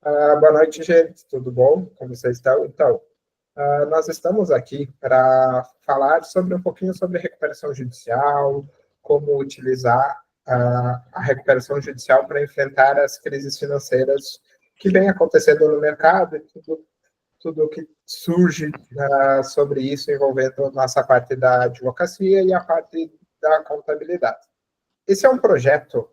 Boa noite, gente. Tudo bom? Como vocês estão? Então, nós estamos aqui para falar sobre um pouquinho sobre recuperação judicial, como utilizar a recuperação judicial para enfrentar as crises financeiras que vem acontecendo no mercado e tudo que surge sobre isso envolvendo nossa parte da advocacia e a parte da contabilidade. Esse é um projeto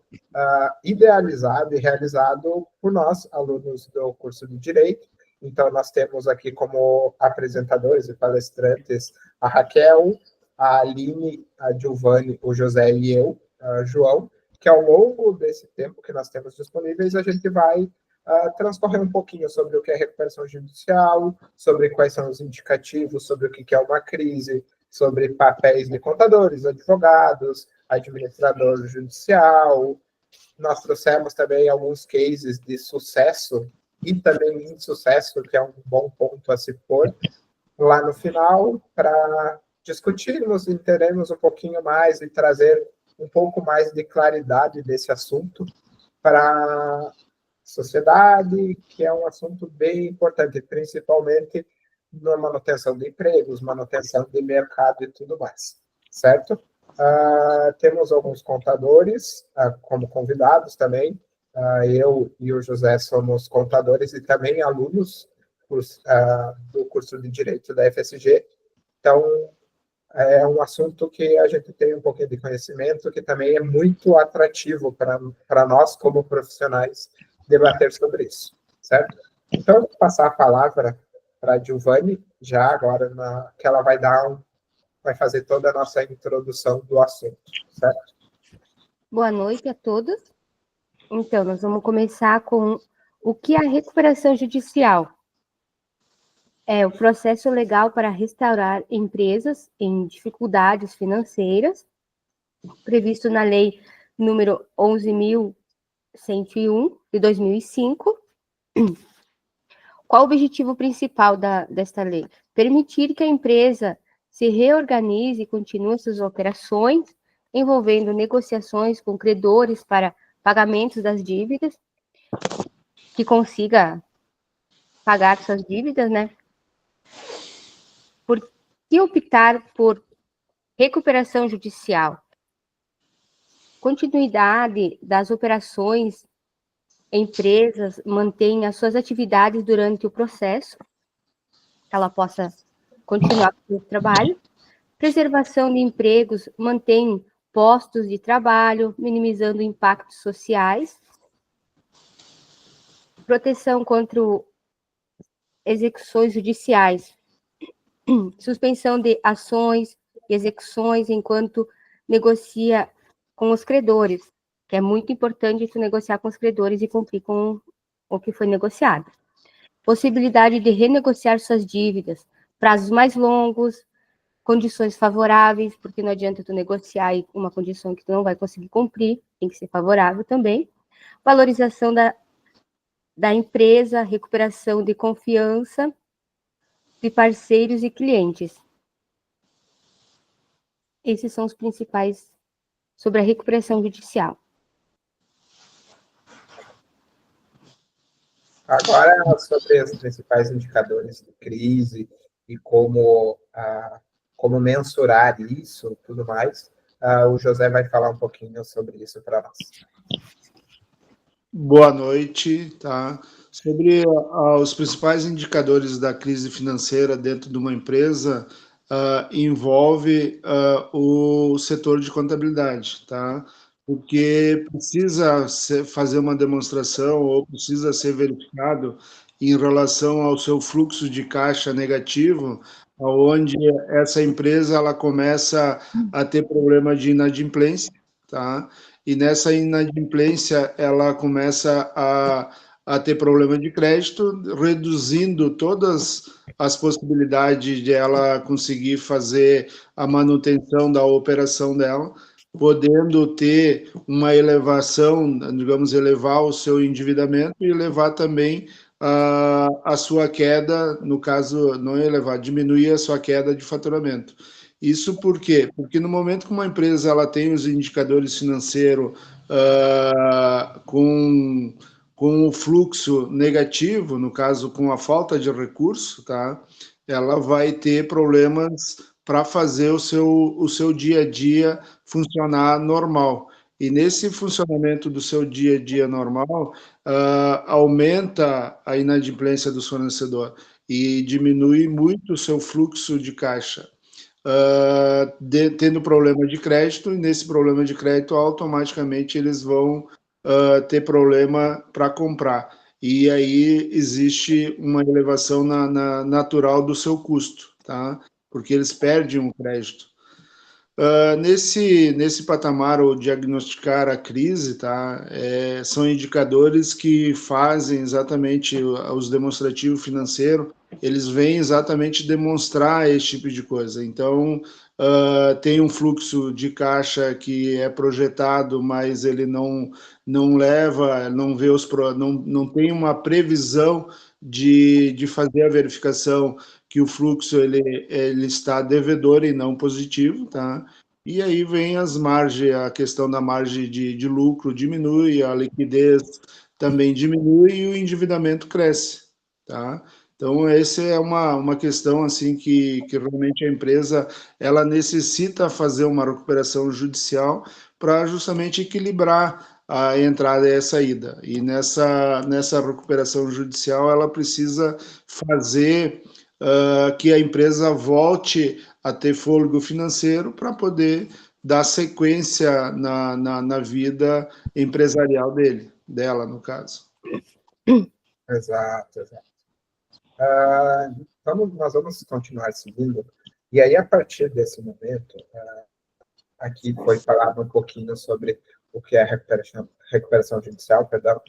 idealizado e realizado por nós, alunos do curso de Direito. Então, nós temos aqui como apresentadores e palestrantes a Raquel, a Aline, a Giovanni, o José e eu, João, que ao longo desse tempo que nós temos disponíveis, a gente vai transcorrer um pouquinho sobre o que é recuperação judicial, sobre quais são os indicativos, sobre o que é uma crise, sobre papéis de contadores, advogados, administrador judicial. Nós trouxemos também alguns cases de sucesso e também insucesso, que é um bom ponto a se pôr lá no final, para discutirmos, entendermos um pouquinho mais e trazer um pouco mais de claridade desse assunto para a sociedade, que é um assunto bem importante, principalmente na manutenção de empregos, manutenção de mercado e tudo mais, certo? Temos alguns contadores como convidados também. Eu e o José somos contadores e também alunos do curso de Direito da FSG. Então, é um assunto que a gente tem um pouquinho de conhecimento, que também é muito atrativo para nós, como profissionais, debater sobre isso, certo? Então, eu vou passar a palavra para a Giovanni, já agora, que ela vai fazer toda a nossa introdução do assunto, certo? Boa noite a todos. Então, nós vamos começar com o que é a recuperação judicial. É o processo legal para restaurar empresas em dificuldades financeiras, previsto na Lei número 11.101, de 2005. Qual o objetivo principal desta lei? Permitir que a empresa se reorganize e continue suas operações, envolvendo negociações com credores para pagamentos das dívidas, que consiga pagar suas dívidas, né? Por que optar por recuperação judicial? Continuidade das operações, empresas mantêm as suas atividades durante o processo, que ela possa continuar com o trabalho. Preservação de empregos, mantém postos de trabalho, minimizando impactos sociais. Proteção contra execuções judiciais. Suspensão de ações e execuções enquanto negocia com os credores, que é muito importante tu negociar com os credores e cumprir com o que foi negociado. Possibilidade de renegociar suas dívidas, prazos mais longos, condições favoráveis, porque não adianta tu negociar uma condição que tu não vai conseguir cumprir, tem que ser favorável também. Valorização da empresa, recuperação de confiança de parceiros e clientes. Esses são os principais sobre a recuperação judicial. Agora, sobre os principais indicadores de crise e como mensurar isso, tudo mais, o José vai falar um pouquinho sobre isso para nós. Boa noite, tá? Sobre os principais indicadores da crise financeira dentro de uma empresa, envolve o setor de contabilidade, tá? Porque precisa fazer uma demonstração ou precisa ser verificado em relação ao seu fluxo de caixa negativo, onde essa empresa ela começa a ter problema de inadimplência, tá? E nessa inadimplência ela começa a ter problema de crédito, reduzindo todas as possibilidades de ela conseguir fazer a manutenção da operação dela, podendo ter uma elevação, digamos, elevar o seu endividamento e levar também a sua queda, no caso, não elevar, diminuir a sua queda de faturamento. Isso por quê? Porque no momento que uma empresa ela tem os indicadores financeiros com com o fluxo negativo, no caso, com a falta de recurso, tá? Ela vai ter problemas para fazer o seu dia a dia funcionar normal. E nesse funcionamento do seu dia a dia normal, aumenta a inadimplência do fornecedor e diminui muito o seu fluxo de caixa. Tendo problema de crédito, e nesse problema de crédito, automaticamente eles vão ter problema para comprar. E aí existe uma elevação natural do seu custo, tá? Porque eles perdem um crédito. Nesse patamar, ou diagnosticar a crise, tá? São indicadores que fazem exatamente os demonstrativos financeiros, eles vêm exatamente demonstrar esse tipo de coisa. Então, tem um fluxo de caixa que é projetado, mas ele não leva, não vê não tem uma previsão de fazer a verificação que o fluxo ele está devedor e não positivo, tá? E aí vem as margens, a questão da margem de lucro diminui, a liquidez também diminui e o endividamento cresce, tá? Então, essa é uma questão assim que realmente a empresa ela necessita fazer uma recuperação judicial para justamente equilibrar a entrada e a saída. E nessa recuperação judicial, ela precisa fazer que a empresa volte a ter fôlego financeiro para poder dar sequência na vida empresarial dela, no caso. Exato, exato. Então, nós vamos continuar seguindo. E aí, a partir desse momento, aqui foi falado um pouquinho sobre o que é recuperação judicial, perdão,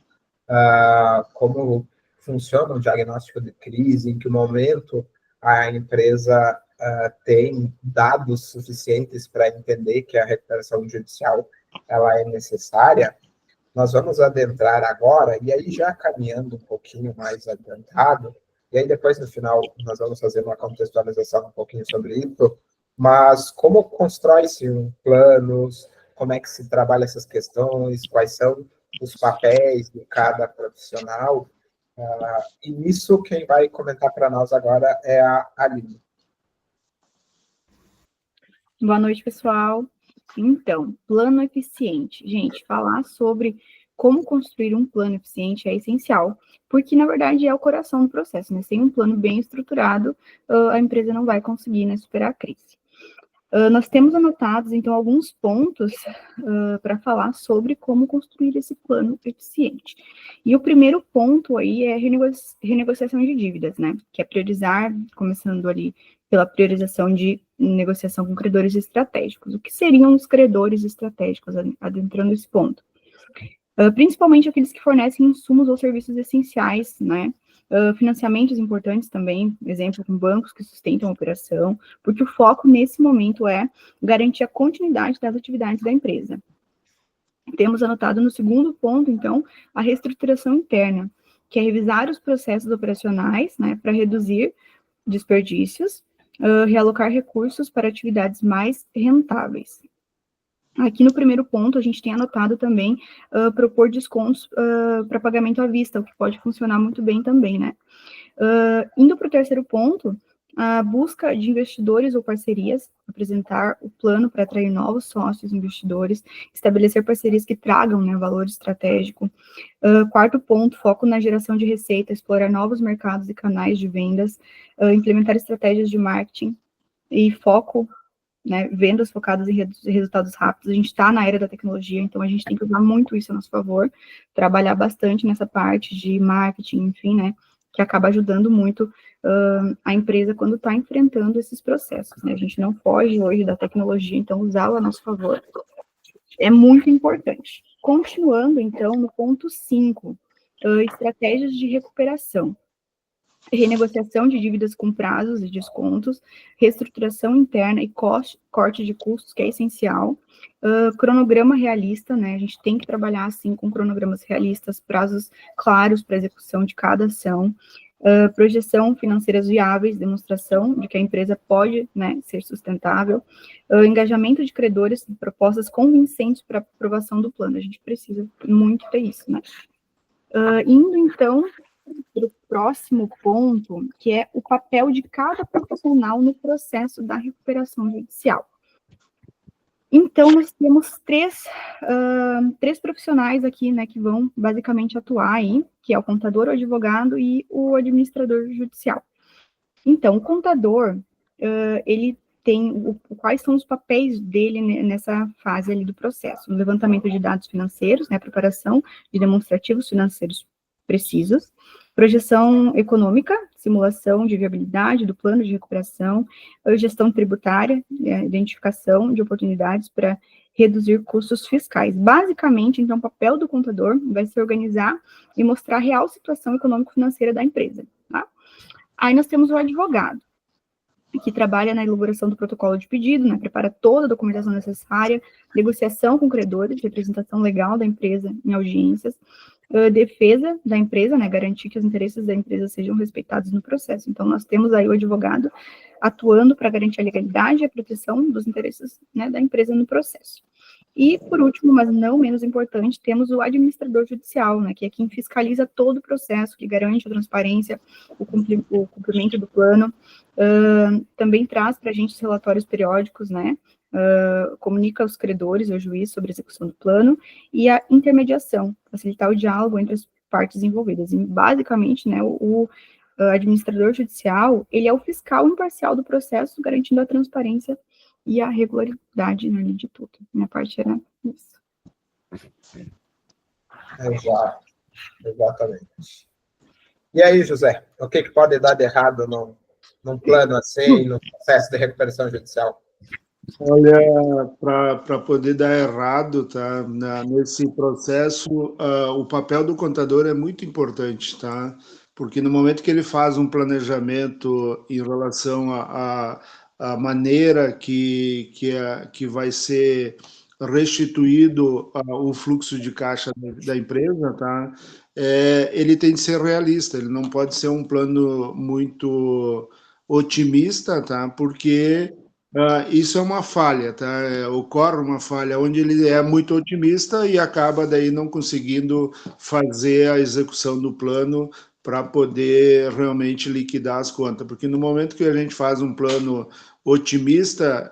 como funciona o diagnóstico de crise, em que momento a empresa tem dados suficientes para entender que a recuperação judicial ela é necessária. Nós vamos adentrar agora, e aí já caminhando um pouquinho mais adiantado, e aí depois no final nós vamos fazer uma contextualização um pouquinho sobre isso, mas como constrói-se planos, como é que se trabalha essas questões, quais são os papéis de cada profissional, e isso quem vai comentar para nós agora é a Aline. Boa noite, pessoal. Então, plano eficiente. Gente, falar sobre como construir um plano eficiente é essencial, porque, na verdade, é o coração do processo, né? Sem um plano bem estruturado, a empresa não vai conseguir, né, superar a crise. Nós temos anotados, então, alguns pontos para falar sobre como construir esse plano eficiente. E o primeiro ponto aí é renegociação de dívidas, né? Que é priorizar, começando ali pela priorização de negociação com credores estratégicos. O que seriam os credores estratégicos, adentrando esse ponto? Principalmente aqueles que fornecem insumos ou serviços essenciais, né? Financiamentos importantes também, exemplo, com bancos que sustentam a operação, porque o foco nesse momento é garantir a continuidade das atividades da empresa. Temos anotado no segundo ponto, então, a reestruturação interna, que é revisar os processos operacionais, né, para reduzir desperdícios, realocar recursos para atividades mais rentáveis. Aqui no primeiro ponto, a gente tem anotado também propor descontos para pagamento à vista, o que pode funcionar muito bem também, né? Indo para o terceiro ponto, a busca de investidores ou parcerias, apresentar o plano para atrair novos sócios investidores, estabelecer parcerias que tragam, né, valor estratégico. Quarto ponto, foco na geração de receita, explorar novos mercados e canais de vendas, implementar estratégias de marketing e foco, né, vendas focadas em resultados rápidos. A gente está na era da tecnologia, então a gente tem que usar muito isso a nosso favor, trabalhar bastante nessa parte de marketing, enfim, né, que acaba ajudando muito a empresa quando está enfrentando esses processos, né, a gente não foge hoje da tecnologia, então usá-la a nosso favor é muito importante. Continuando, então, no ponto 5, estratégias de recuperação. Renegociação de dívidas com prazos e descontos, reestruturação interna e corte de custos, que é essencial, cronograma realista, né, a gente tem que trabalhar, assim, com cronogramas realistas, prazos claros para execução de cada ação, projeção financeiras viáveis, demonstração de que a empresa pode, né, ser sustentável, engajamento de credores, propostas convincentes para aprovação do plano, a gente precisa muito ter isso, né. Indo, então, para o próximo ponto, que é o papel de cada profissional no processo da recuperação judicial. Então, nós temos três profissionais aqui, né, que vão basicamente atuar aí, que é o contador, o advogado e o administrador judicial. Então, o contador, ele tem quais são os papéis dele nessa fase ali do processo: o levantamento de dados financeiros, né, a preparação de demonstrativos financeiros precisos, projeção econômica, simulação de viabilidade do plano de recuperação, gestão tributária, identificação de oportunidades para reduzir custos fiscais. Basicamente, então, o papel do contador vai se organizar e mostrar a real situação econômico-financeira da empresa, tá? Aí nós temos o advogado, que trabalha na elaboração do protocolo de pedido, né, prepara toda a documentação necessária, negociação com credores, representação legal da empresa em audiências, defesa da empresa, né, garantir que os interesses da empresa sejam respeitados no processo. Então, nós temos aí o advogado atuando para garantir a legalidade e a proteção dos interesses, né, da empresa no processo. E, por último, mas não menos importante, temos o administrador judicial, né, que é quem fiscaliza todo o processo, que garante a transparência, o cumprimento do plano, também traz para a gente os relatórios periódicos, né, comunica aos credores e ao juiz sobre a execução do plano, e a intermediação, facilitar o diálogo entre as partes envolvidas. E, basicamente, né, o administrador judicial, ele é o fiscal imparcial do processo, garantindo a transparência e a regularidade, né, de tudo. Minha parte era isso. Exato, exatamente. E aí, José, o que pode dar de errado num plano assim, no processo de recuperação judicial? Olha, para poder dar errado, tá, nesse processo, o papel do contador é muito importante, tá? Porque no momento que ele faz um planejamento em relação à maneira que vai ser restituído o fluxo de caixa da empresa, tá? Ele tem de ser realista, ele não pode ser um plano muito otimista, tá? Porque isso é uma falha, tá? Ocorre uma falha onde ele é muito otimista e acaba daí não conseguindo fazer a execução do plano para poder realmente liquidar as contas. Porque no momento que a gente faz um plano otimista,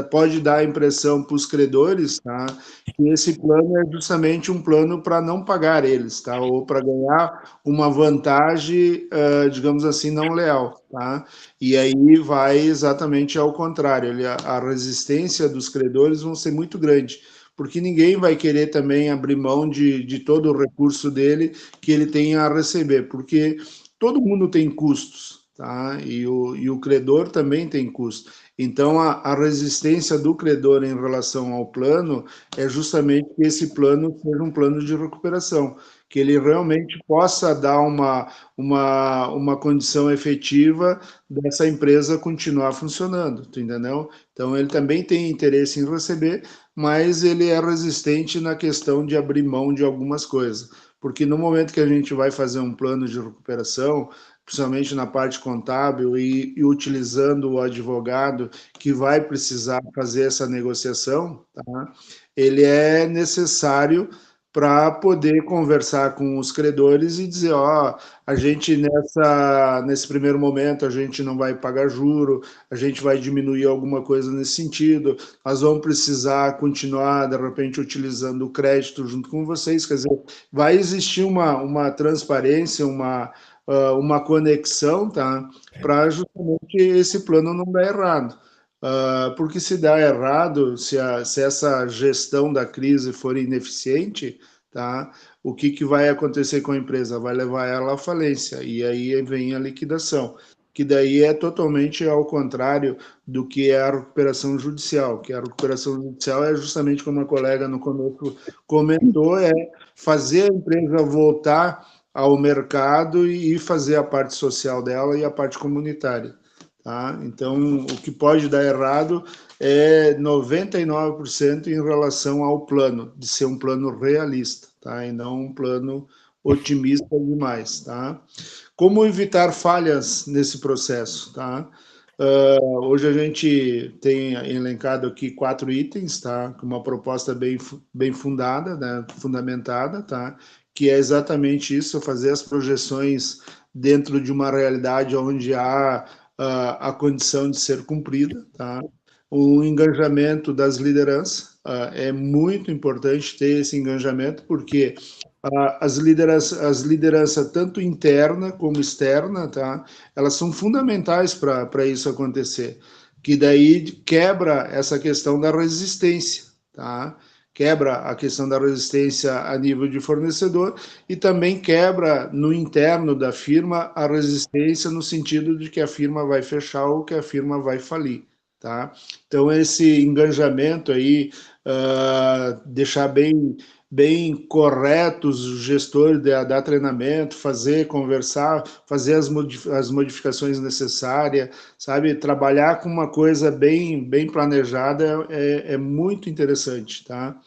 pode dar a impressão para os credores, tá, que esse plano é justamente um plano para não pagar eles, tá, ou para ganhar uma vantagem, digamos assim, não leal, tá? E aí vai exatamente ao contrário, a resistência dos credores vão ser muito grande, porque ninguém vai querer também abrir mão de todo o recurso dele que ele tem a receber, porque todo mundo tem custos, tá? E o credor também tem custo. Então, a resistência do credor em relação ao plano é justamente que esse plano seja um plano de recuperação, que ele realmente possa dar uma condição efetiva dessa empresa continuar funcionando, tu entendeu? Então, ele também tem interesse em receber, mas ele é resistente na questão de abrir mão de algumas coisas. Porque no momento que a gente vai fazer um plano de recuperação, principalmente na parte contábil e utilizando o advogado que vai precisar fazer essa negociação, tá? Ele é necessário para poder conversar com os credores e dizer, a gente nesse primeiro momento a gente não vai pagar juro, a gente vai diminuir alguma coisa nesse sentido, nós vamos precisar continuar, de repente, utilizando o crédito junto com vocês, quer dizer, vai existir uma transparência, uma conexão, tá? Para justamente esse plano não dar errado. Porque se dá errado, se essa gestão da crise for ineficiente, tá? O que vai acontecer com a empresa? Vai levar ela à falência, e aí vem a liquidação, que daí é totalmente ao contrário do que é a recuperação judicial, que a recuperação judicial é justamente como a colega no começo comentou, é fazer a empresa voltar ao mercado e fazer a parte social dela e a parte comunitária, tá? Então, o que pode dar errado é 99% em relação ao plano, de ser um plano realista, tá? E não um plano otimista demais, tá? Como evitar falhas nesse processo, tá? Hoje a gente tem elencado aqui 4 itens, tá? Com uma proposta bem fundada, né? Fundamentada, tá? que é exatamente isso, fazer as projeções dentro de uma realidade onde há a condição de ser cumprida, tá? O engajamento das lideranças, é muito importante ter esse engajamento, porque as lideranças, tanto interna como externa, tá? Elas são fundamentais para isso acontecer, que daí quebra essa questão da resistência, tá? Quebra a questão da resistência a nível de fornecedor e também quebra no interno da firma a resistência no sentido de que a firma vai fechar ou que a firma vai falir, tá? Então, esse engajamento aí, deixar bem corretos os gestores, dar treinamento, conversar, fazer as modificações necessárias, sabe? Trabalhar com uma coisa bem planejada é muito interessante, tá?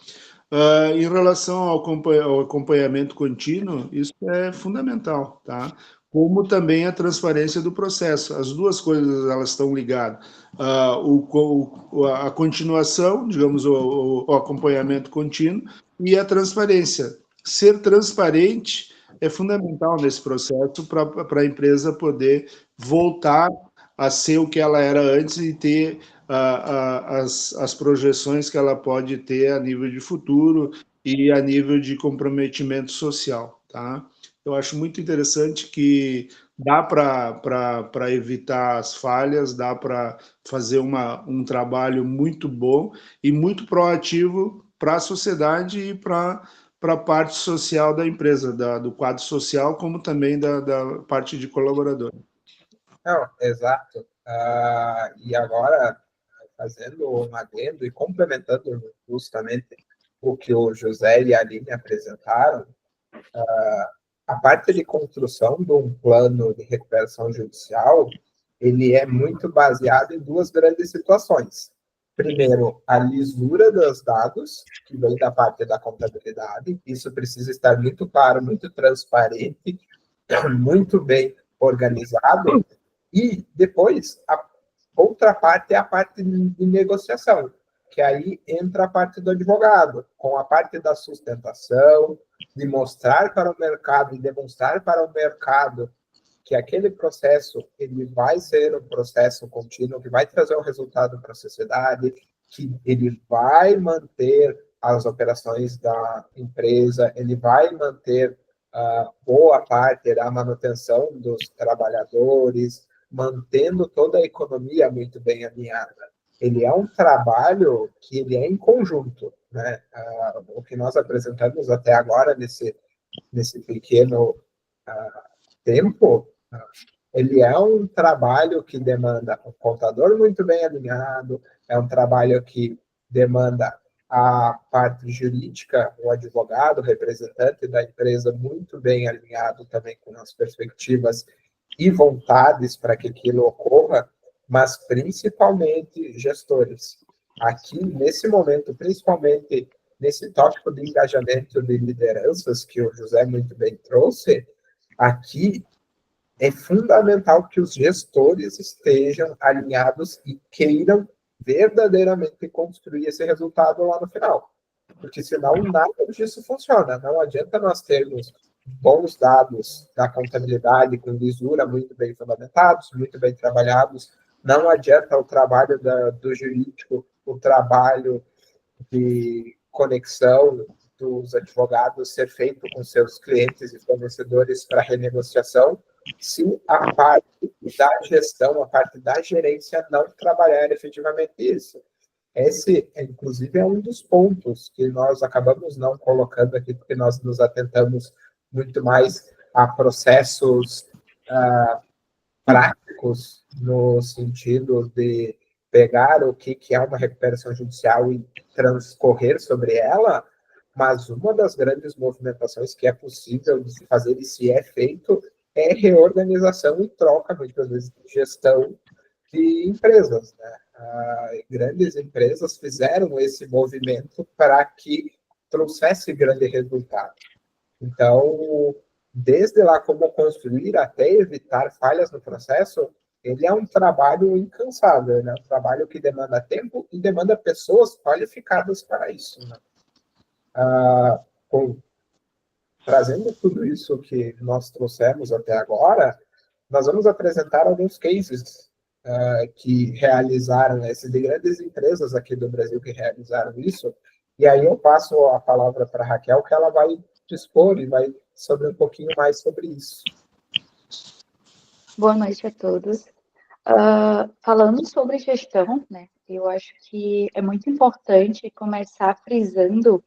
Em relação ao acompanhamento contínuo, isso é fundamental, tá? Como também a transparência do processo. As duas coisas, elas estão ligadas. A continuação, digamos, o acompanhamento contínuo e a transparência. Ser transparente é fundamental nesse processo para a empresa poder voltar a ser o que ela era antes e ter as projeções que ela pode ter a nível de futuro e a nível de comprometimento social, tá? Eu acho muito interessante que dá para evitar as falhas, dá para fazer um trabalho muito bom e muito proativo para a sociedade e para a parte social da empresa, do quadro social, como também da parte de colaborador. Não, exato. E agora, fazendo um adendo e complementando justamente o que o José e a Aline apresentaram, a parte de construção de um plano de recuperação judicial, ele é muito baseado em duas grandes situações. Primeiro, a lisura dos dados, que vem da parte da contabilidade. Isso precisa estar muito claro, muito transparente, muito bem organizado. E depois, a outra parte é a parte de negociação, que aí entra a parte do advogado, com a parte da sustentação, de mostrar para o mercado e demonstrar para o mercado que aquele processo ele vai ser um processo contínuo, que vai trazer um resultado para a sociedade, que ele vai manter as operações da empresa, ele vai manter boa parte da manutenção dos trabalhadores, mantendo toda a economia muito bem alinhada. Ele é um trabalho que ele é em conjunto, né? O que nós apresentamos até agora nesse pequeno tempo, ele é um trabalho que demanda um contador muito bem alinhado, é um trabalho que demanda a parte jurídica, o advogado, o representante da empresa muito bem alinhado também com as perspectivas e vontades para que aquilo ocorra, mas principalmente gestores. Aqui, nesse momento, principalmente nesse tópico de engajamento de lideranças que o José muito bem trouxe, aqui é fundamental que os gestores estejam alinhados e queiram verdadeiramente construir esse resultado lá no final. Porque senão nada disso funciona. Não adianta nós termos bons dados da contabilidade com lisura muito bem fundamentados, muito bem trabalhados. Não adianta o trabalho do jurídico, o trabalho de conexão dos advogados ser feito com seus clientes e fornecedores para renegociação, se a parte da gestão, a parte da gerência não trabalhar efetivamente isso. Esse, inclusive, é um dos pontos que nós acabamos não colocando aqui, porque nós nos atentamos muito mais a processos práticos, no sentido de pegar o que é uma recuperação judicial e transcorrer sobre ela, mas uma das grandes movimentações que é possível de se fazer e se é feito é reorganização e troca, muitas vezes, de gestão de empresas, né? Grandes empresas fizeram esse movimento para que trouxesse grande resultado. Então, desde lá como construir até evitar falhas no processo, ele é um trabalho incansável, né? Um trabalho que demanda tempo e demanda pessoas qualificadas para isso, né? trazendo tudo isso que nós trouxemos até agora, nós vamos apresentar alguns cases que realizaram, de grandes empresas aqui do Brasil que realizaram isso, e aí eu passo a palavra para a Raquel, que ela vai dispor e vai sobre um pouquinho mais sobre isso. Boa noite a todos. Falando sobre gestão, né, eu acho que é muito importante começar frisando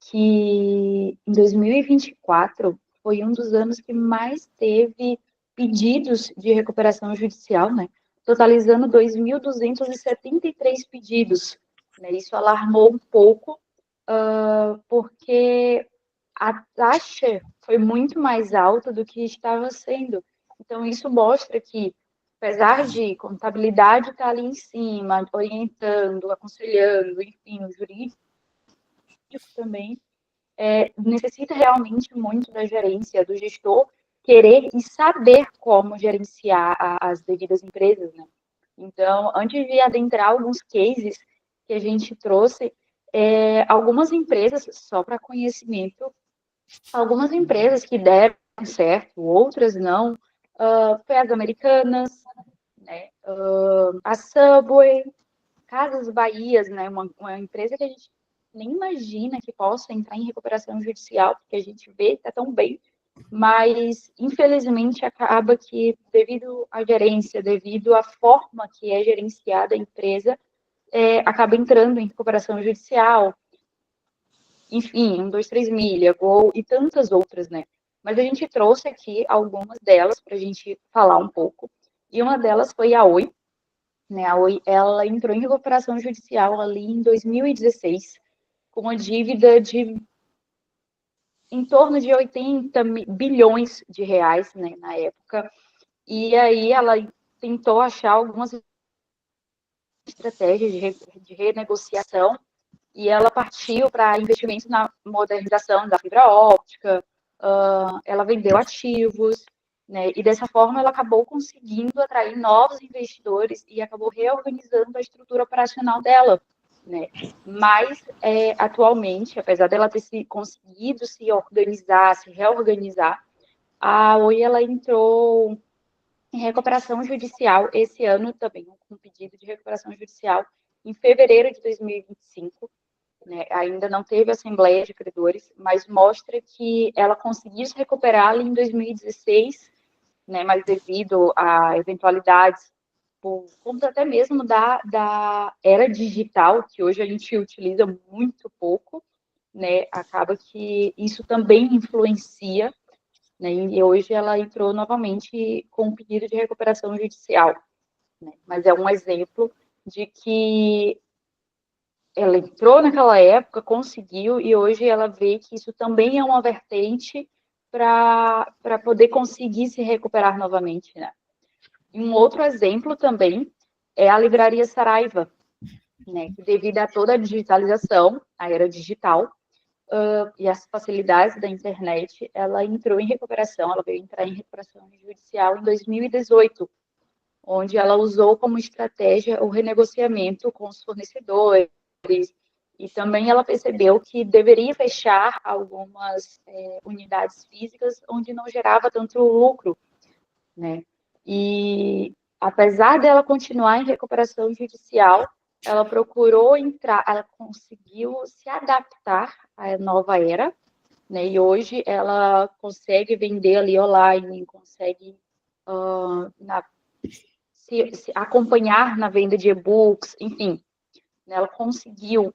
que em 2024 foi um dos anos que mais teve pedidos de recuperação judicial, né, totalizando 2.273 pedidos. Né, isso alarmou um pouco, porque a taxa foi muito mais alta do que estava sendo. Então, isso mostra que, apesar de contabilidade estar ali em cima, orientando, aconselhando, enfim, o jurídico também, necessita realmente muito da gerência, do gestor, querer e saber como gerenciar as devidas empresas, né? Então, antes de adentrar alguns cases que a gente trouxe, algumas empresas, só para conhecimento, algumas empresas que deram certo, outras não, foi as Americanas, né, a Subway, Casas Bahias, né, uma empresa que a gente nem imagina que possa entrar em recuperação judicial, porque a gente vê que está tão bem, mas infelizmente acaba que, devido à gerência, devido à forma que é gerenciada a empresa, acaba entrando em recuperação judicial, enfim, 123 milha, Gol e tantas outras, né? Mas a gente trouxe aqui algumas delas para a gente falar um pouco. E uma delas foi a Oi, né? A Oi, ela entrou em recuperação judicial ali em 2016, com uma dívida de em torno de 80 bilhões de reais, né, na época. E aí ela tentou achar algumas estratégias de renegociação, e ela partiu para investimentos na modernização da fibra óptica, ela vendeu ativos, né, e dessa forma ela acabou conseguindo atrair novos investidores e acabou reorganizando a estrutura operacional dela, né. Mas, atualmente, apesar dela ter conseguido se organizar, se reorganizar, a Oi, ela entrou em recuperação judicial esse ano também, com um pedido de recuperação judicial em fevereiro de 2025, né, ainda não teve assembleia de credores, mas mostra que ela conseguiu se recuperar ali em 2016, né, mas devido a eventualidades, por conta até mesmo da era digital, que hoje a gente utiliza muito pouco, né, acaba que isso também influencia, né, e hoje ela entrou novamente com um pedido de recuperação judicial, né, mas é um exemplo de que ela entrou naquela época, conseguiu, e hoje ela vê que isso também é uma vertente para poder conseguir se recuperar novamente, né? Um outro exemplo também é a Livraria Saraiva, né? Que devido a toda a digitalização, a era digital, e as facilidades da internet, ela entrou em recuperação, ela veio entrar em recuperação judicial em 2018, onde ela usou como estratégia o renegociamento com os fornecedores, e também ela percebeu que deveria fechar algumas unidades físicas onde não gerava tanto lucro, né? E apesar dela continuar em recuperação judicial, ela procurou entrar, ela conseguiu se adaptar à nova era, né? E hoje ela consegue vender ali online, consegue se acompanhar na venda de e-books, enfim, né? Ela conseguiu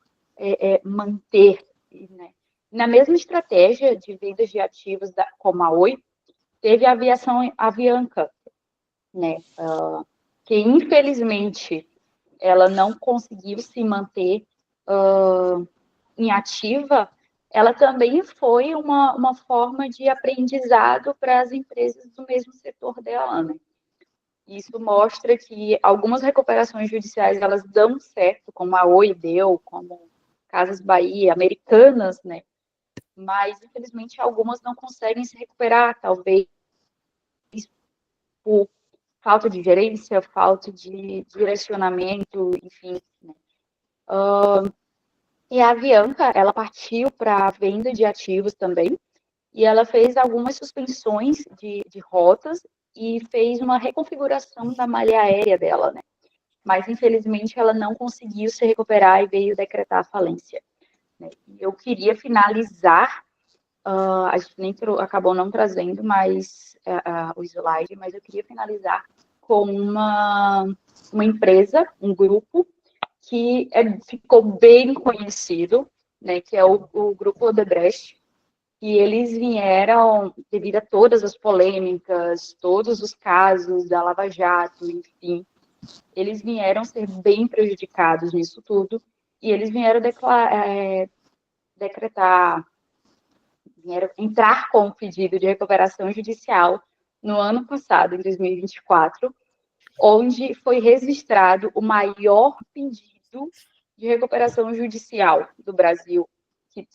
manter, né? Na mesma estratégia de vendas de ativos como a Oi, teve a Avianca, né? Que infelizmente ela não conseguiu se manter em ativa, ela também foi uma forma de aprendizado para as empresas do mesmo setor dela, né? Isso mostra que algumas recuperações judiciais, elas dão certo, como a Oi deu, como Casas Bahia, Americanas, né? Mas, infelizmente, algumas não conseguem se recuperar, talvez por falta de gerência, falta de direcionamento, enfim, né? E a Avianca, ela partiu para a venda de ativos também, e ela fez algumas suspensões de rotas e fez uma reconfiguração da malha aérea dela, né? Mas, infelizmente, ela não conseguiu se recuperar e veio decretar a falência, né? Eu queria finalizar, a gente nem acabou não trazendo mais o slide, mas eu queria finalizar com uma empresa, um grupo, que ficou bem conhecido, né, que é o Grupo Odebrecht, e eles vieram, devido a todas as polêmicas, todos os casos da Lava Jato, enfim, eles vieram ser bem prejudicados nisso tudo, e eles vieram vieram entrar com um pedido de recuperação judicial no ano passado, em 2024, onde foi registrado o maior pedido de recuperação judicial do Brasil, que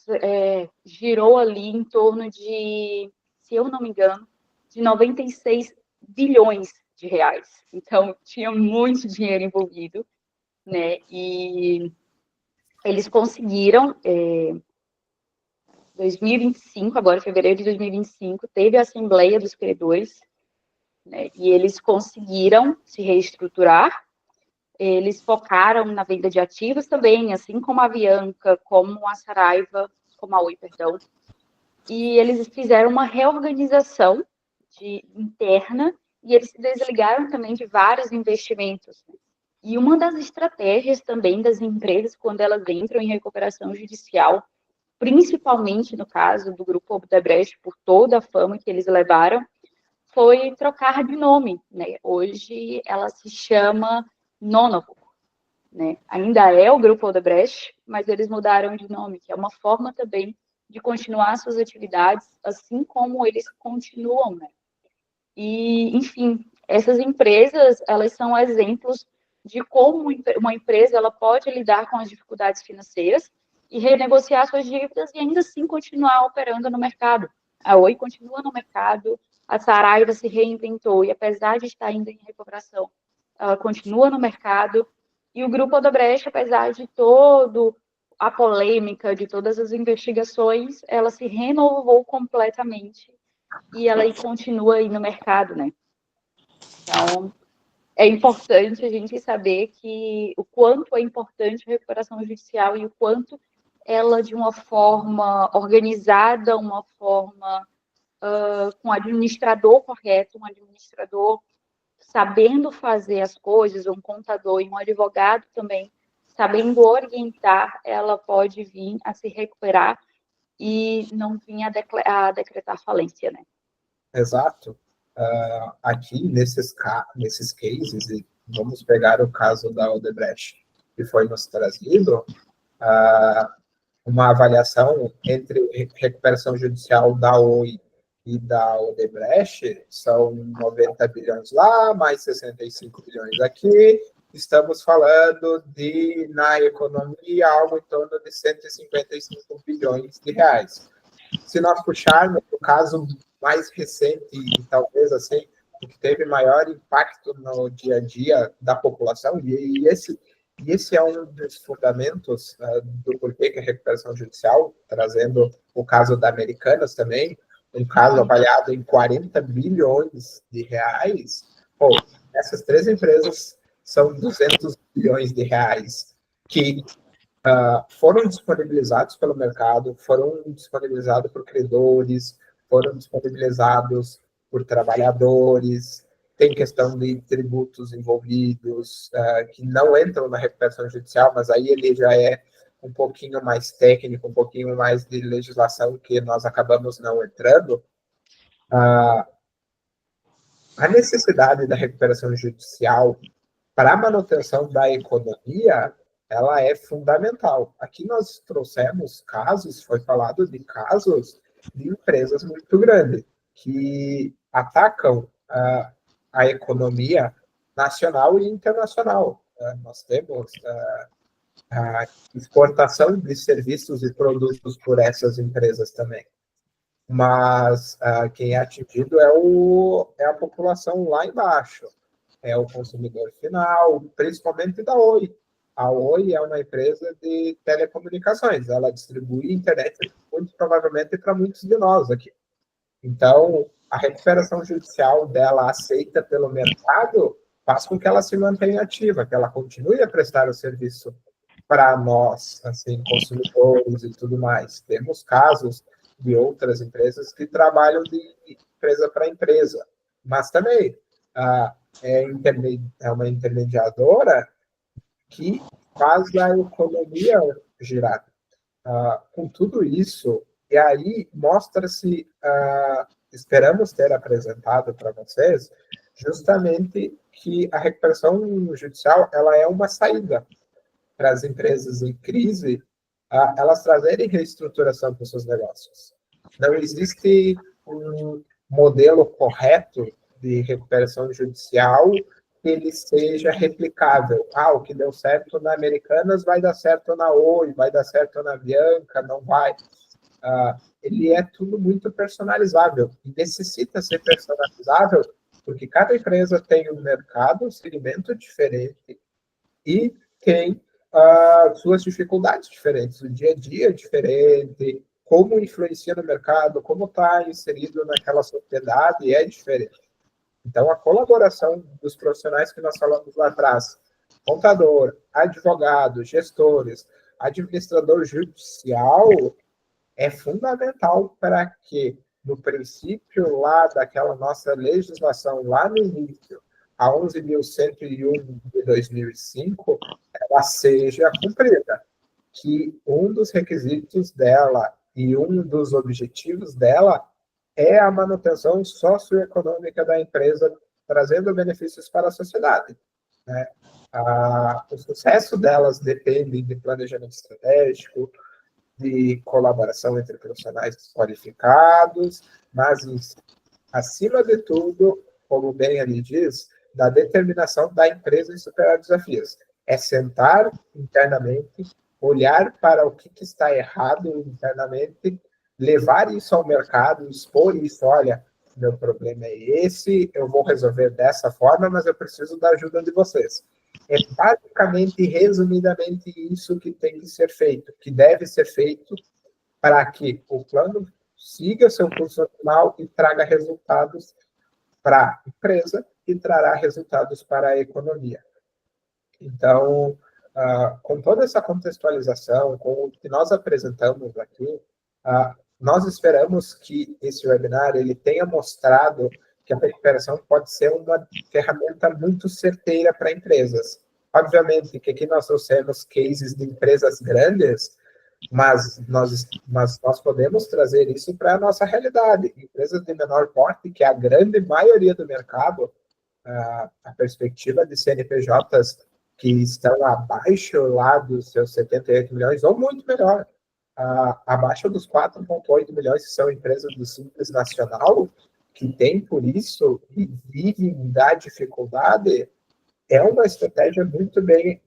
girou ali em torno de, se eu não me engano, de 96 bilhões de reais. Então, tinha muito dinheiro envolvido, né? E eles conseguiram, 2025, agora em fevereiro de 2025, teve a Assembleia dos Credores, né? E eles conseguiram se reestruturar. Eles focaram na venda de ativos também, assim como a Avianca, como a Saraiva, como a Oi, perdão. E eles fizeram uma reorganização interna e eles se desligaram também de vários investimentos. E uma das estratégias também das empresas, quando elas entram em recuperação judicial, principalmente no caso do Grupo Odebrecht, por toda a fama que eles levaram, foi trocar de nome, né? Hoje ela se chama Nonovo, né? Ainda é o Grupo Odebrecht, mas eles mudaram de nome, que é uma forma também de continuar suas atividades, assim como eles continuam, né? E, enfim, essas empresas, elas são exemplos de como uma empresa ela pode lidar com as dificuldades financeiras e renegociar suas dívidas e ainda assim continuar operando no mercado. A Oi continua no mercado, a Saraiva se reinventou e, apesar de estar ainda em recuperação, ela continua no mercado. E o Grupo Odebrecht, apesar de toda a polêmica, de todas as investigações, ela se renovou completamente e ela continua aí no mercado, né? Então, é importante a gente saber que o quanto é importante a recuperação judicial e o quanto ela, de uma forma organizada, uma forma com um administrador correto, um administrador sabendo fazer as coisas, um contador e um advogado também, sabendo orientar, ela pode vir a se recuperar e não vir a decretar falência, né? Exato. Aqui, nesses cases, e vamos pegar o caso da Odebrecht, que foi nos trazido, uma avaliação entre recuperação judicial da Oi e da Odebrecht, são 90 bilhões lá, mais 65 bilhões aqui. Estamos falando de, na economia, algo em torno de 155 bilhões de reais. Se nós puxarmos o caso mais recente e talvez assim, o que teve maior impacto no dia a dia da população, e esse é um dos fundamentos do porquê que a recuperação judicial, trazendo o caso da Americanas também, um caso avaliado em 40 bilhões de reais. Bom, essas três empresas são 200 bilhões de reais que foram disponibilizados pelo mercado, foram disponibilizados por credores, foram disponibilizados por trabalhadores, tem questão de tributos envolvidos, que não entram na recuperação judicial, mas aí ele já é um pouquinho mais técnico, um pouquinho mais de legislação que nós acabamos não entrando. A necessidade da recuperação judicial para a manutenção da economia, ela é fundamental. Aqui nós trouxemos casos, foi falado de casos de empresas muito grandes, que atacam a economia nacional e internacional. Nós temos a exportação de serviços e produtos por essas empresas também. Mas quem é atingido é a população lá embaixo, é o consumidor final, principalmente da Oi. A Oi é uma empresa de telecomunicações, ela distribui internet muito provavelmente para muitos de nós aqui. Então, a recuperação judicial dela aceita pelo mercado faz com que ela se mantenha ativa, que ela continue a prestar o serviço para nós, assim, consumidores e tudo mais. Temos casos de outras empresas que trabalham de empresa para empresa, mas também é uma intermediadora que faz a economia girar. Com tudo isso, e aí mostra-se, esperamos ter apresentado para vocês, justamente que a recuperação judicial ela é uma saída para as empresas em crise, elas trazerem reestruturação para os seus negócios. Não existe um modelo correto de recuperação judicial que ele seja replicável. O que deu certo na Americanas vai dar certo na Oi, vai dar certo na Bianca, não vai. Ele é tudo muito personalizável e necessita ser personalizável porque cada empresa tem um mercado, um segmento diferente e tem suas dificuldades diferentes, o dia a dia é diferente, como influencia no mercado, como está inserido naquela sociedade é diferente. Então, a colaboração dos profissionais que nós falamos lá atrás, contador, advogado, gestores, administrador judicial, é fundamental para que, no princípio lá daquela nossa legislação, lá no início, a 11.101 de 2005, ela seja cumprida. Que um dos requisitos dela e um dos objetivos dela é a manutenção socioeconômica da empresa, trazendo benefícios para a sociedade. Né? O sucesso delas depende de planejamento estratégico, de colaboração entre profissionais qualificados, mas, acima de tudo, como bem ali diz, da determinação da empresa em superar desafios. É sentar internamente, olhar para o que está errado internamente, levar isso ao mercado, expor isso, olha, meu problema é esse, eu vou resolver dessa forma, mas eu preciso da ajuda de vocês. É basicamente, resumidamente, isso que tem que ser feito, que deve ser feito para que o plano siga seu curso normal e traga resultados para a empresa e trará resultados para a economia. Então, com toda essa contextualização, com o que nós apresentamos aqui, nós esperamos que esse webinar ele tenha mostrado que a recuperação pode ser uma ferramenta muito certeira para empresas. Obviamente que aqui nós trouxemos cases de empresas grandes, mas nós podemos trazer isso para a nossa realidade. Empresas de menor porte, que é a grande maioria do mercado, a perspectiva de CNPJs que estão abaixo lá dos seus 78 milhões, ou muito melhor, abaixo dos 4,8 milhões, que são empresas do Simples Nacional, que tem por isso e vivem da dificuldade, é uma estratégia muito bem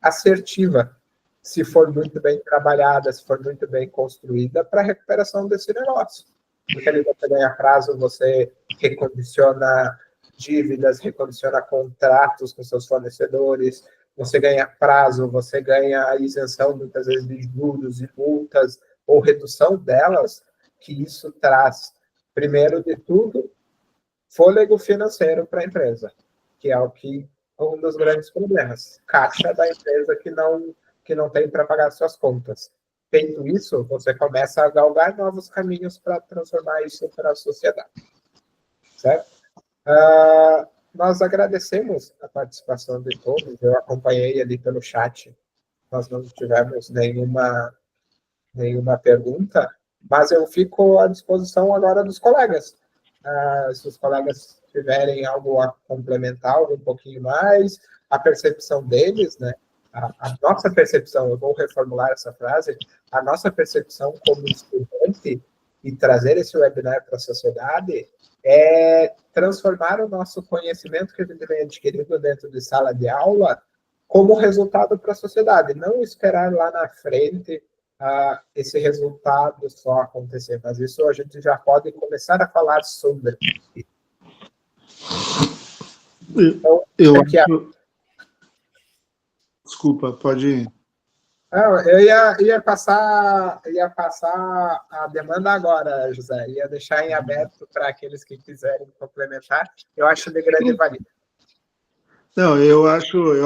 assertiva, se for muito bem trabalhada, se for muito bem construída, para a recuperação desse negócio. Porque ali você ganha prazo, você recondiciona dívidas, recondiciona contratos com seus fornecedores, você ganha prazo, você ganha a isenção, muitas vezes, de juros e multas, ou redução delas, que isso traz, primeiro de tudo, fôlego financeiro para a empresa, que é um dos grandes problemas. Caixa da empresa que não tem para pagar suas contas. Feito isso, você começa a galgar novos caminhos para transformar isso para a sociedade. Certo? Nós agradecemos a participação de todos. Eu acompanhei ali pelo chat. Nós não tivemos nenhuma pergunta, mas eu fico à disposição agora dos colegas. Se os colegas tiverem algo a complementar, um pouquinho mais, a percepção deles, né? A nossa percepção, eu vou reformular essa frase, a nossa percepção como estudante e trazer esse webinar para a sociedade é transformar o nosso conhecimento que a gente vem adquirindo dentro de sala de aula como resultado para a sociedade, não esperar lá na frente esse resultado só acontecer, mas isso a gente já pode começar a falar sobre. Então, eu acho... Desculpa, pode ir. Eu ia passar a demanda agora, José. Ia deixar em aberto para aqueles que quiserem complementar. Eu acho de grande valia. Não, eu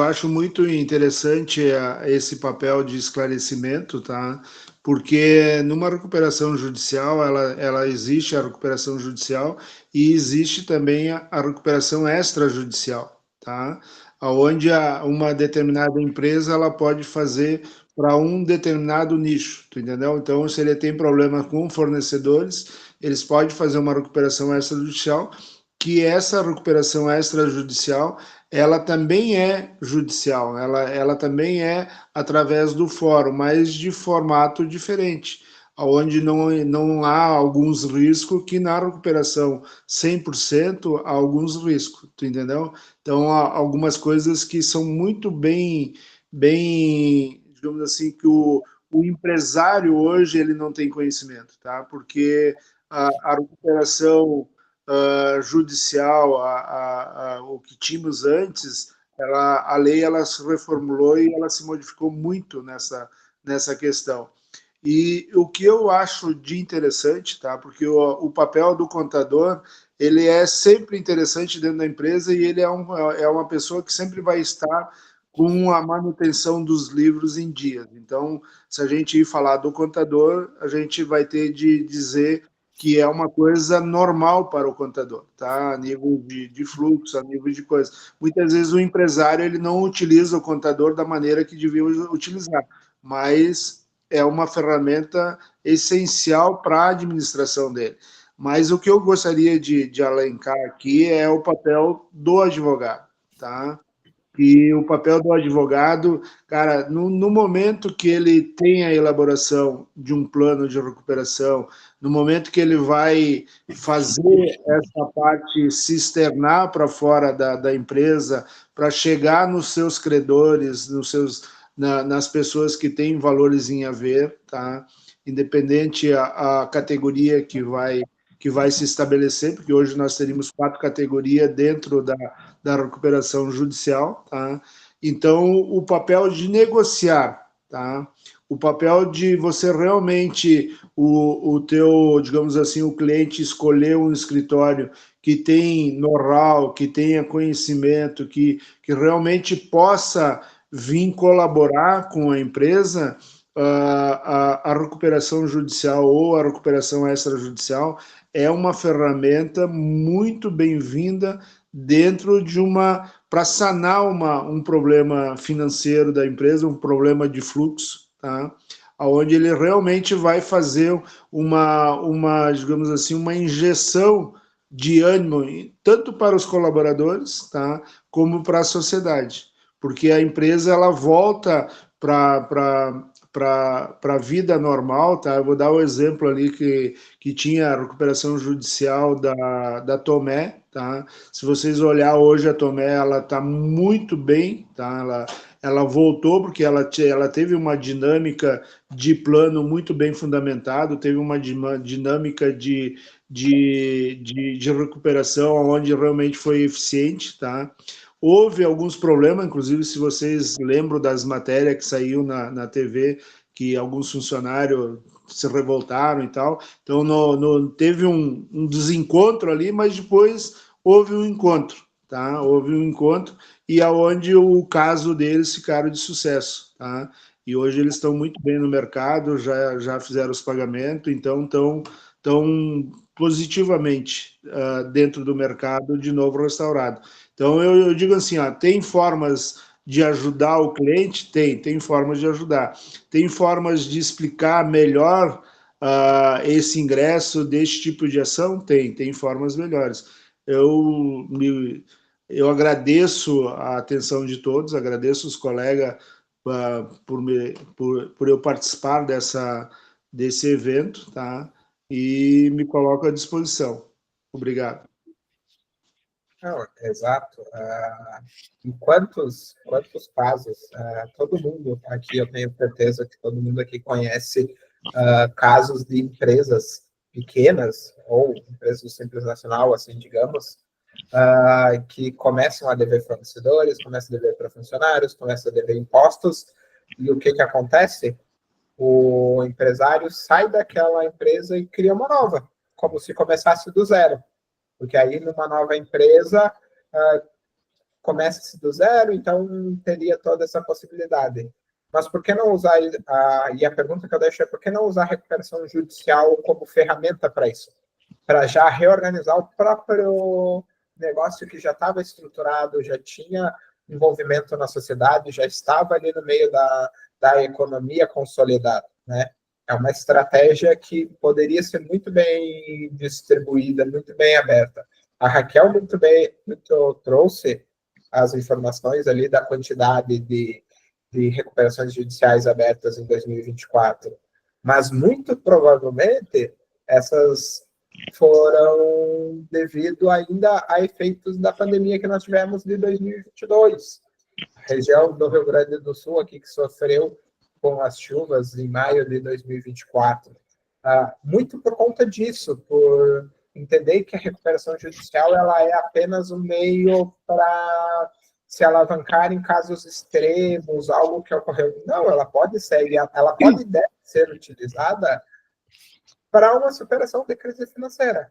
acho muito interessante esse papel de esclarecimento, tá? Porque numa recuperação judicial, ela existe a recuperação judicial e existe também a recuperação extrajudicial, tá? Onde uma determinada empresa ela pode fazer para um determinado nicho, tu entendeu? Então, se ele tem problema com fornecedores, eles podem fazer uma recuperação extrajudicial, que essa recuperação extrajudicial ela também é judicial, ela também é através do fórum, mas de formato diferente, onde não há alguns riscos que na recuperação 100% há alguns riscos, tu entendeu? Então, há algumas coisas que são muito bem, digamos assim, que o empresário hoje ele não tem conhecimento, tá? Porque a recuperação judicial, o que tínhamos antes, a lei ela se reformulou e ela se modificou muito nessa questão. E o que eu acho de interessante, tá? Porque o papel do contador ele é sempre interessante dentro da empresa e ele é uma pessoa que sempre vai estar com a manutenção dos livros em dia. Então, se a gente ir falar do contador, a gente vai ter de dizer que é uma coisa normal para o contador, tá? A nível de fluxo, a nível de coisa. Muitas vezes o empresário ele não utiliza o contador da maneira que devia utilizar, mas é uma ferramenta essencial para a administração dele. Mas o que eu gostaria de alencar aqui é o papel do advogado, tá? E o papel do advogado, cara, no momento que ele tem a elaboração de um plano de recuperação, no momento que ele vai fazer essa parte se externar para fora da empresa, para chegar nos seus credores, nas pessoas que têm valores em haver, tá? Independente a categoria que vai se estabelecer, porque hoje nós teríamos 4 categorias dentro da recuperação judicial, tá? Então, o papel de negociar, tá? O papel de você realmente, o teu, digamos assim, o cliente escolher um escritório que tem know-how, que tenha conhecimento, que realmente possa vir colaborar com a empresa, a recuperação judicial ou a recuperação extrajudicial é uma ferramenta muito bem-vinda dentro de para sanar um problema financeiro da empresa, um problema de fluxo, tá? Onde ele realmente vai fazer digamos assim, uma injeção de ânimo, tanto para os colaboradores, tá? Como para a sociedade, porque a empresa ela volta para a vida normal, tá? Eu vou dar o exemplo ali que tinha a recuperação judicial da Tomé, tá? Se vocês olhar hoje a Tomé, ela está muito bem, tá? Ela voltou porque ela teve uma dinâmica de plano muito bem fundamentado, teve uma dinâmica de recuperação onde realmente foi eficiente, tá? Houve alguns problemas, inclusive, se vocês lembram das matérias que saiu na TV, que alguns funcionários se revoltaram e tal. Então, teve um desencontro ali, mas depois houve um encontro, tá? Houve um encontro e aonde o caso deles ficaram de sucesso, tá? E hoje eles estão muito bem no mercado, já fizeram os pagamentos, então estão positivamente dentro do mercado de novo restaurado. Então, eu digo assim, tem formas de ajudar o cliente? Tem formas de ajudar. Tem formas de explicar melhor esse ingresso desse tipo de ação? Tem formas melhores. Eu agradeço a atenção de todos, agradeço os colegas por eu participar desse evento, tá? E me coloco à disposição. Obrigado. Não, exato. Em quantos casos, todo mundo aqui, eu tenho certeza que todo mundo aqui conhece casos de empresas pequenas, ou empresas do Simples Nacional, assim, digamos, que começam a dever fornecedores, começam a dever para funcionários, começam a dever impostos, E o que acontece? O empresário sai daquela empresa e cria uma nova, como se começasse do zero. Porque aí, numa nova empresa, começa-se do zero, então teria toda essa possibilidade. Mas por que não usar, e a pergunta que eu deixo é por que não usar a recuperação judicial como ferramenta para isso? Para já reorganizar o próprio negócio que já estava estruturado, já tinha envolvimento na sociedade, já estava ali no meio da economia consolidada, né? É uma estratégia que poderia ser muito bem distribuída, muito bem aberta. A Raquel muito trouxe as informações ali da quantidade de recuperações judiciais abertas em 2024, mas muito provavelmente essas foram devido ainda a efeitos da pandemia que nós tivemos de 2022. A região do Rio Grande do Sul aqui que sofreu com as chuvas em maio de 2024. Muito por conta disso, por entender que a recuperação judicial ela é apenas um meio para se alavancar em casos extremos, algo que ocorreu. Não, ela pode ser, ela pode e deve ser utilizada para uma superação de crise financeira,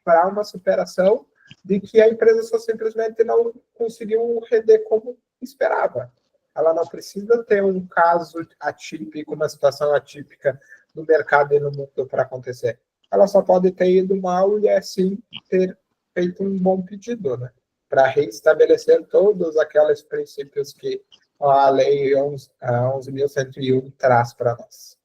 para uma superação de que a empresa só simplesmente não conseguiu render como esperava. Ela não precisa ter um caso atípico, uma situação atípica no mercado e no mundo para acontecer. Ela só pode ter ido mal e, assim, ter feito um bom pedido, né? Para reestabelecer todos aqueles princípios que a Lei 11.101 traz para nós.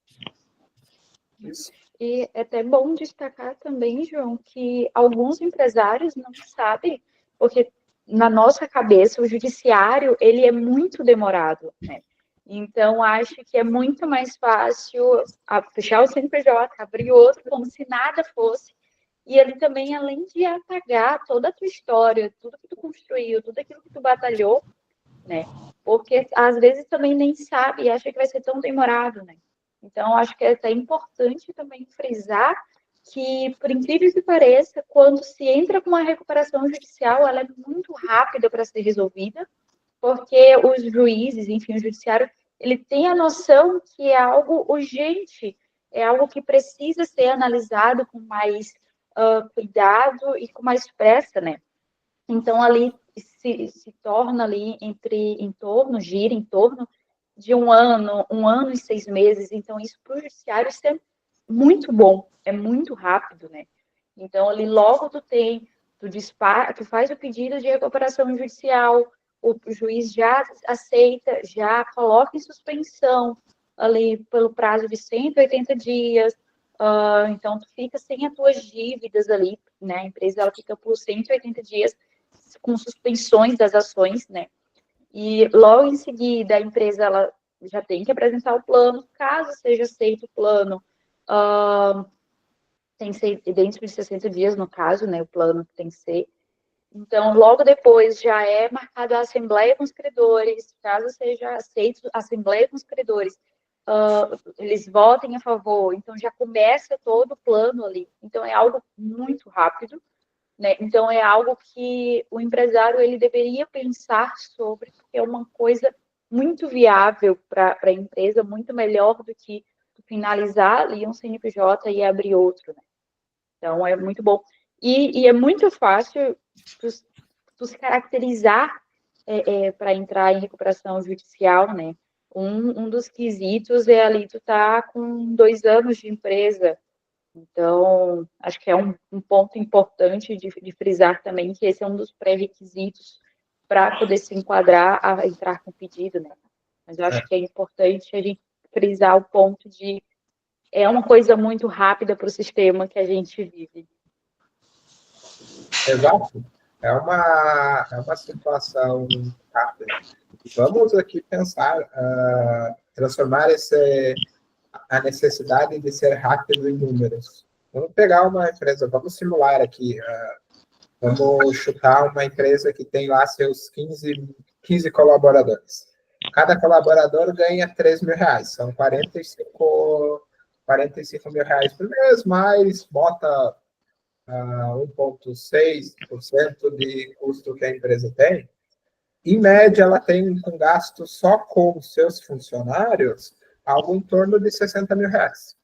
Isso. E é até bom destacar também, João, que alguns empresários não sabem, porque na nossa cabeça o judiciário ele é muito demorado, né? Então acho que é muito mais fácil fechar o CNPJ, abrir outro como se nada fosse, e ele também, além de apagar toda a tua história, tudo que tu construiu, tudo aquilo que tu batalhou, né? Porque às vezes também nem sabe e acha que vai ser tão demorado, né? Então, acho que é até importante também frisar que, por incrível que pareça, quando se entra com uma recuperação judicial, ela é muito rápida para ser resolvida, porque os juízes, enfim, o judiciário, ele tem a noção que é algo urgente, é algo que precisa ser analisado com mais cuidado e com mais pressa, né? Então, ali se torna ali gira em torno de um ano e 6 meses. Então, isso para o judiciário isso é muito bom, é muito rápido, né? Então, ali logo tu faz o pedido de recuperação judicial, o juiz já aceita, já coloca em suspensão ali pelo prazo de 180 dias. Então, tu fica sem as tuas dívidas ali, né? A empresa ela fica por 180 dias com suspensões das ações, né? E logo em seguida a empresa ela já tem que apresentar o plano. Caso seja aceito o plano, tem que ser dentro de 60 dias, no caso, né? O plano tem que ser. Então, logo depois já é marcada a assembleia com os credores. Caso seja aceito a assembleia com os credores, eles votem a favor. Então, já começa todo o plano ali. Então, é algo muito rápido. Né? Então, é algo que o empresário ele deveria pensar sobre, porque é uma coisa muito viável para a empresa, muito melhor do que finalizar ali um CNPJ e abrir outro. Né? Então, é muito bom. E é muito fácil tu se caracterizar para entrar em recuperação judicial, né? Um dos quesitos é ali tu tá com 2 anos de empresa. Então, acho que é um ponto importante de frisar também que esse é um dos pré-requisitos para poder se enquadrar a entrar com pedido, né? Mas eu acho que é importante a gente frisar o ponto de é uma coisa muito rápida para o sistema que a gente vive. Exato. É uma situação rápida. Vamos aqui pensar, transformar a necessidade de ser rápido em números. Vamos pegar uma empresa, vamos simular aqui, vamos chutar uma empresa que tem lá seus 15 colaboradores. Cada colaborador ganha R$3.000, são 45 mil reais por mês, mais bota 1,6% de custo que a empresa tem. em média, ela tem um gasto só com os seus funcionários, algo em torno de 60 mil reais.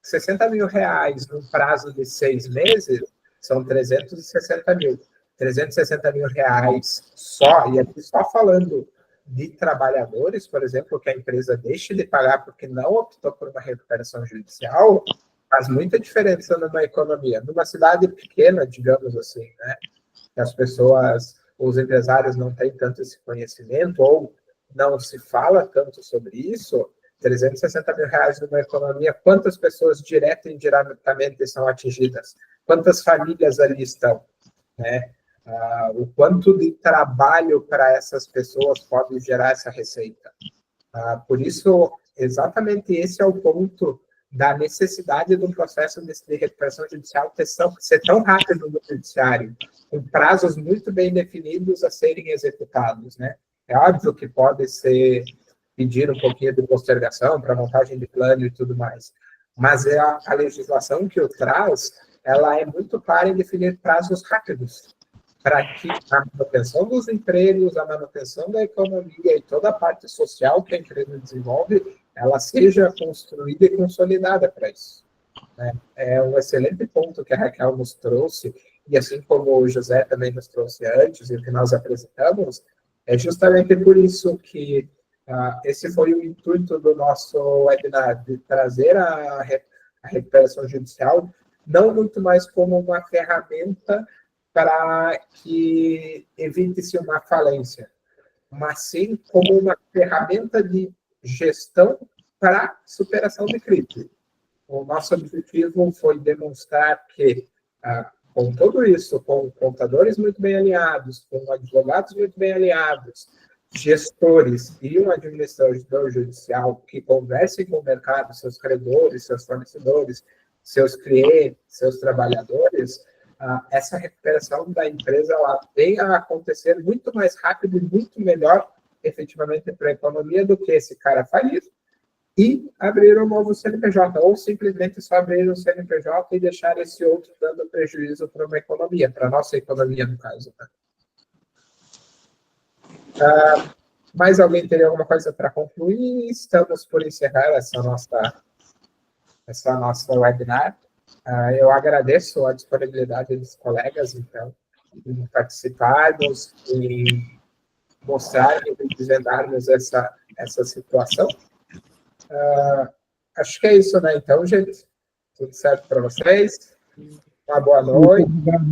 60 mil reais num prazo de 6 meses são 360 mil. 360 mil reais só, e aqui só falando de trabalhadores, por exemplo, que a empresa deixe de pagar porque não optou por uma recuperação judicial, faz muita diferença numa economia. Numa cidade pequena, digamos assim, né? Que as pessoas, os empresários não têm tanto esse conhecimento ou não se fala tanto sobre isso, 360 mil reais numa economia, quantas pessoas direta e indiretamente são atingidas? Quantas famílias ali estão? Né? O quanto de trabalho para essas pessoas pode gerar essa receita? Por isso, exatamente esse é o ponto da necessidade de um processo de recuperação judicial ser tão rápido no judiciário, com prazos muito bem definidos a serem executados, né? É óbvio que pode ser pedir um pouquinho de postergação para montagem de plano e tudo mais, mas a legislação que o traz, ela é muito clara em definir prazos rápidos, para que a manutenção dos empregos, a manutenção da economia e toda a parte social que a empresa desenvolve, ela seja construída e consolidada para isso. Né? É um excelente ponto que a Raquel nos trouxe, e assim como o José também nos trouxe antes, e o que nós apresentamos, é justamente por isso que esse foi o intuito do nosso webinar, de trazer a recuperação judicial, não muito mais como uma ferramenta para que evite-se uma falência, mas sim como uma ferramenta de gestão para superação de crise. O nosso objetivo foi demonstrar que, com tudo isso, com contadores muito bem alinhados, com advogados muito bem alinhados, gestores e um administrador judicial que conversem com o mercado, seus credores, seus fornecedores, seus clientes, seus trabalhadores, essa recuperação da empresa ela vem a acontecer muito mais rápido e muito melhor, efetivamente, para a economia do que esse cara falir e abrir um novo CNPJ, ou simplesmente só abrir um CNPJ e deixar esse outro dando prejuízo para uma economia, para a nossa economia, no caso. Né? Mais alguém teria alguma coisa para concluir? Estamos por encerrar essa nossa webinar. Eu agradeço a disponibilidade dos colegas, então, em participarmos e mostrarmos e desvendarmos essa situação. Acho que é isso, né? Então, gente, tudo certo para vocês? Uma boa noite.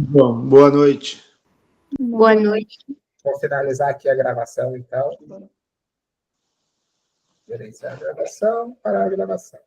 Boa noite. Boa noite. Vou finalizar aqui a gravação, então. Gerenciar a gravação, parar a gravação.